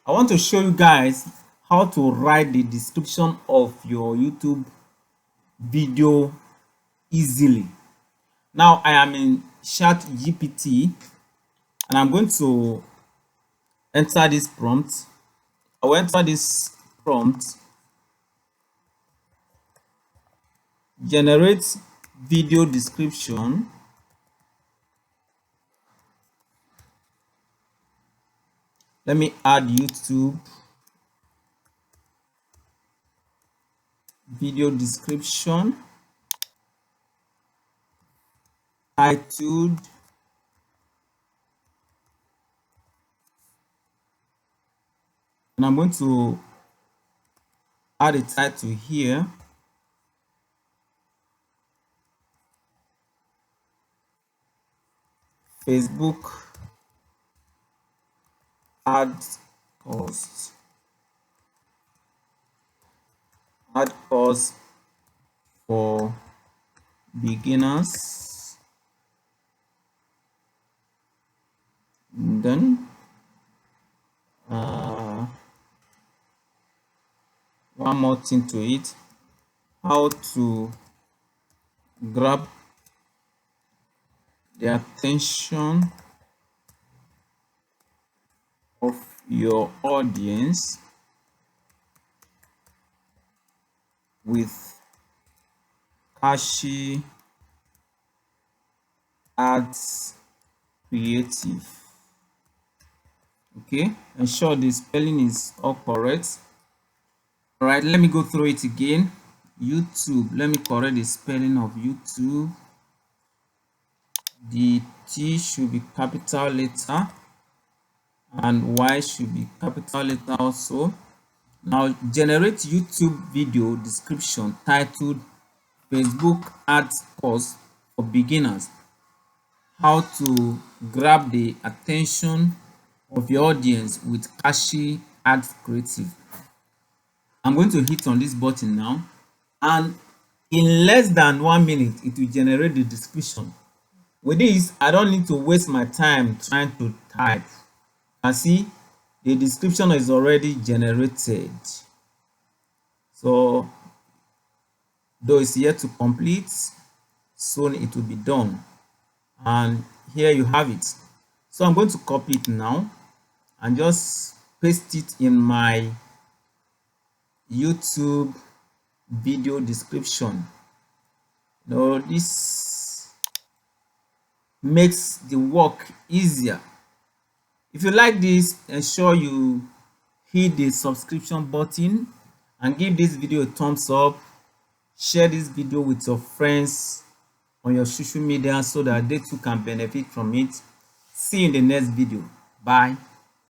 I want to show you guys how to write the description of your YouTube video easily. Now I am in ChatGPT and I'm going to enter this prompt. I will enter this prompt, generate video description. Let me add YouTube video description titled and I'm going to add a title here. Facebook ads cost. Ad cost for beginners. And then one more thing to it, how to grab the attention of your audience with catchy ads creative. Okay, ensure the spelling is all correct. All right, let me go through it again. YouTube, let me correct the spelling of YouTube. The T should be capital letter and Y should be capital letter also. Now generate YouTube video description titled Facebook ads course for beginners. How to grab the attention of your audience with catchy ads creative. I'm going to hit on this button now, and in less than 1 minute it will generate the description. With this, I don't need to waste my time trying to type. And see, the description is already generated. So though it's yet to complete, soon it will be done. And here you have it. So I'm going to copy it now and just paste it in my YouTube video description. Now this makes the work easier. If you like this, ensure you hit the subscription button and give this video a thumbs up. Share this video with your friends on your social media so that they too can benefit from it. See you in the next video. Bye.